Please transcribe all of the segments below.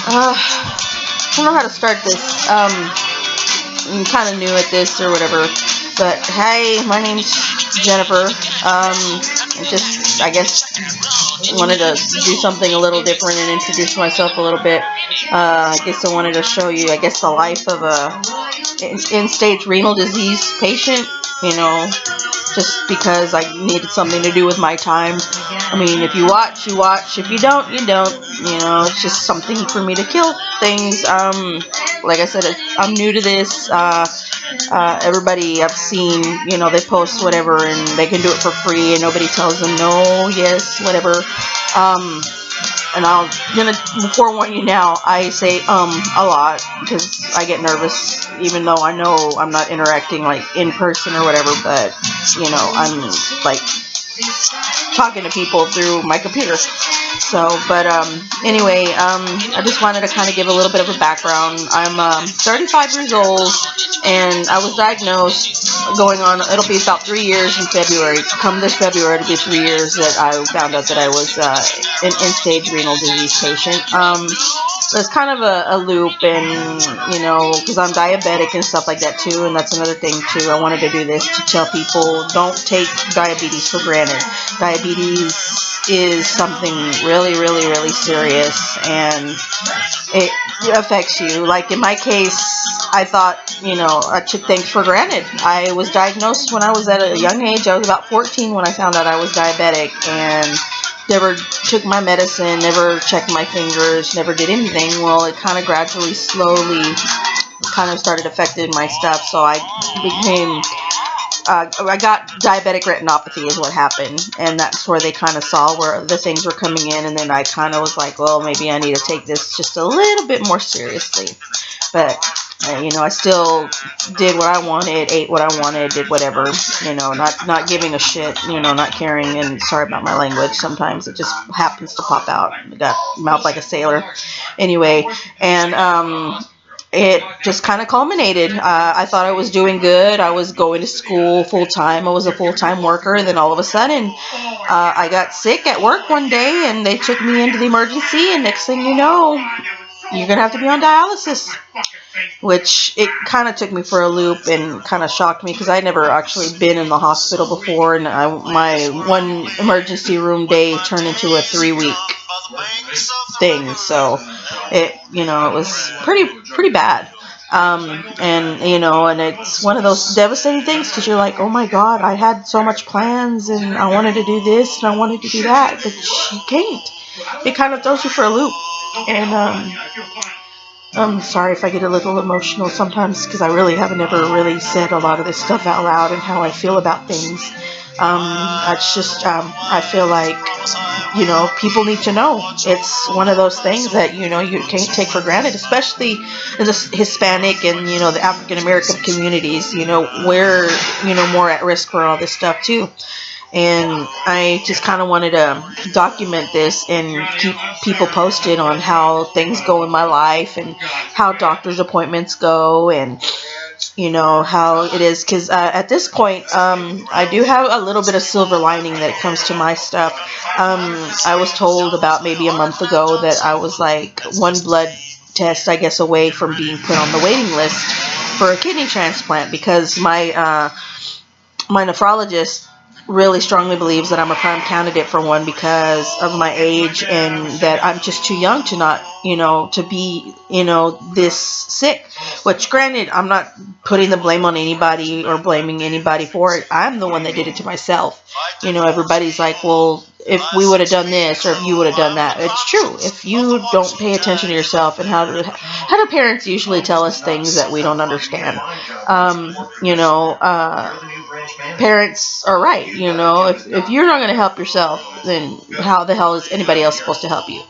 I don't know how to start this. I'm kind of new at this or whatever. But hey, my name's Jennifer. I guess wanted to do something a little different and introduce myself a little bit. I guess I wanted to show you, the life of a end-stage renal disease patient. You know, just because I needed something to do with my time. I mean, if you watch, you watch. If you don't, you don't. You know, it's just something for me to kill things. Like I said, I'm new to this. Everybody I've seen, they post whatever and they can do it for free and nobody tells them no, yes, whatever. And I'm gonna forewarn you now, I say a lot because I get nervous, even though I know I'm not interacting like in person or whatever, but I'm like talking to people through my computer. So, but anyway, I just wanted to kind of give a little bit of a background. I'm 35 years old, and I was diagnosed it'll be about 3 years in February. Come this February, it'll be 3 years that I found out that I was an end-stage renal disease patient. It's kind of a loop, and because I'm diabetic and stuff like that too, and that's another thing too. I wanted to do this to tell people, don't take diabetes for granted. Diabetes is something really, really, really serious, and it affects you. Like in my case, I thought, I took things for granted. I was diagnosed when I was at a young age. I was about 14 when I found out I was diabetic, and never took my medicine, never checked my fingers, never did anything. Well, it kind of gradually, slowly kind of started affecting my stuff, so I got diabetic retinopathy is what happened, and that's where they kind of saw where the things were coming in, and then I kind of was like, well, maybe I need to take this just a little bit more seriously. But I still did what I wanted, ate what I wanted, did whatever, not giving a shit, not caring, and sorry about my language, sometimes it just happens to pop out. I got mouth like a sailor. Anyway, and it just kind of culminated. I thought I was doing good. I was going to school full-time. I was a full-time worker, and then all of a sudden, I got sick at work one day, and they took me into the emergency, and next thing you know, you're going to have to be on dialysis, which it kind of took me for a loop and kind of shocked me because I'd never actually been in the hospital before, and my one emergency room day turned into a 3-week thing, so it was pretty bad. And it's one of those devastating things because you're like, oh my God, I had so much plans and I wanted to do this and I wanted to do that, but you can't. It kind of throws you for a loop. And I'm sorry if I get a little emotional sometimes because I really haven't ever really said a lot of this stuff out loud and how I feel about things. It's just, I feel like, people need to know. It's one of those things that, you can't take for granted, especially in the Hispanic and, the African American communities, we're, more at risk for all this stuff too. And I just kind of wanted to document this and keep people posted on how things go in my life and how doctor's appointments go and, how it is. Because at this point, I do have a little bit of silver lining that comes to my stuff. I was told about maybe a month ago that I was like one blood test, I guess, away from being put on the waiting list for a kidney transplant because my nephrologist really strongly believes that I'm a prime candidate for one because of my age and that I'm just too young to not, to be, this sick. Which, granted, I'm not putting the blame on anybody or blaming anybody for it. I'm the one that did it to myself. Everybody's like, well, if we would have done this or if you would have done that. It's true. If you don't pay attention to yourself, and how do parents usually tell us things that we don't understand? Parents are right. If you're not going to help yourself, then how the hell is anybody else supposed to help you?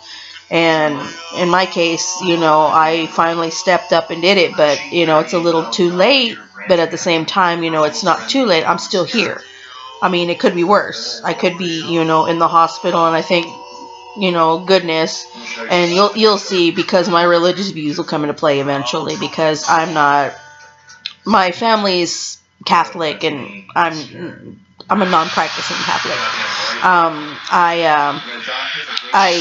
And in my case, I finally stepped up and did it, but, it's a little too late. But at the same time, it's not too late. I'm still here. I mean, it could be worse. I could be, in the hospital, and I think, goodness, and you'll see, because my religious views will come into play eventually, because my family's Catholic, and I'm a non-practicing Catholic. I I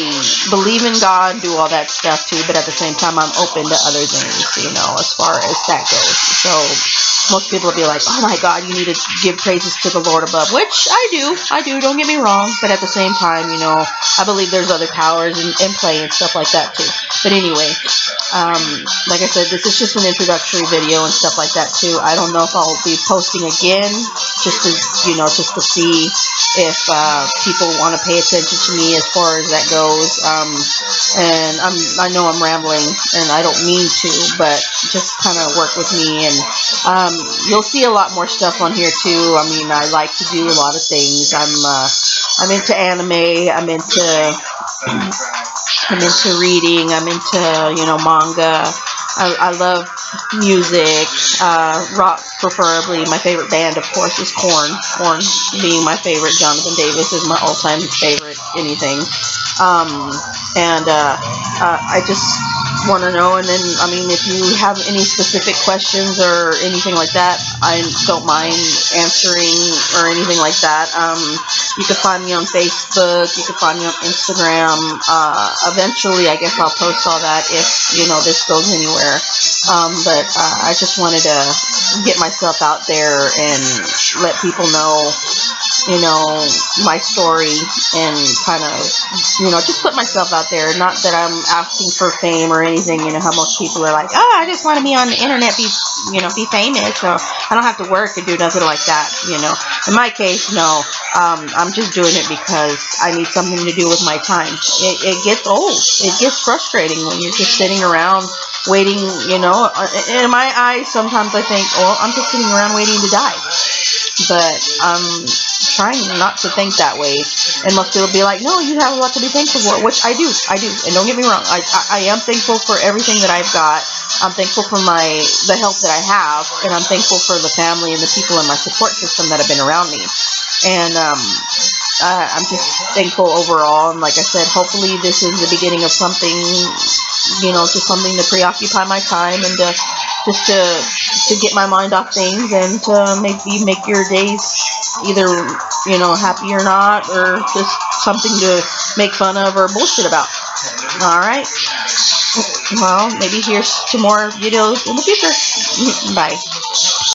believe in God, do all that stuff too, but at the same time, I'm open to other things, you know, as far as that goes. So most people will be like, oh my God, you need to give praises to the Lord above, which I do, don't get me wrong, but at the same time, you know, I believe there's other powers in play and stuff like that too. But anyway, like I said, this is just an introductory video and stuff like that too. I don't know if I'll be posting again, just to, you know, just to see if people want to pay attention to me as far as that goes. And I know I'm rambling, and I don't mean to, but just kind of work with me, and you'll see a lot more stuff on here too. I mean, I like to do a lot of things. I'm into anime. I'm into reading. I'm into, you know, manga. I love music, rock preferably. My favorite band, of course, is Korn. Korn being my favorite. Jonathan Davis is my all-time favorite anything. I just want to know, and then, I mean, if you have any specific questions or anything like that, I don't mind answering or anything like that. You can find me on Facebook, you can find me on Instagram. Eventually, I guess I'll post all that if, you know, this goes anywhere. But I just wanted to get myself out there and let people know, you know, my story, and kind of, you know, just put myself out there. Not that I'm asking for fame or anything, you know, how most people are like, oh, I just want to be on the internet, be famous, so I don't have to work and do nothing like that, you know. In my case, no, I'm just doing it because I need something to do with my time. It gets old. It gets frustrating when you're just sitting around waiting, you know. In my eyes, sometimes I think, oh, I'm just sitting around waiting to die. But I'm trying not to think that way. And most people be like, no, you have a lot to be thankful for, which I do. And don't get me wrong, I am thankful for everything that I've got. I'm thankful for the health that I have, and I'm thankful for the family and the people in my support system that have been around me. And I'm just thankful overall. And like I said, hopefully this is the beginning of something, you know, just something to preoccupy my time, and to get my mind off things, and to maybe make your days either, you know, happy or not, or just something to make fun of or bullshit about. Alright. Well, maybe here's some more videos in the future. Bye.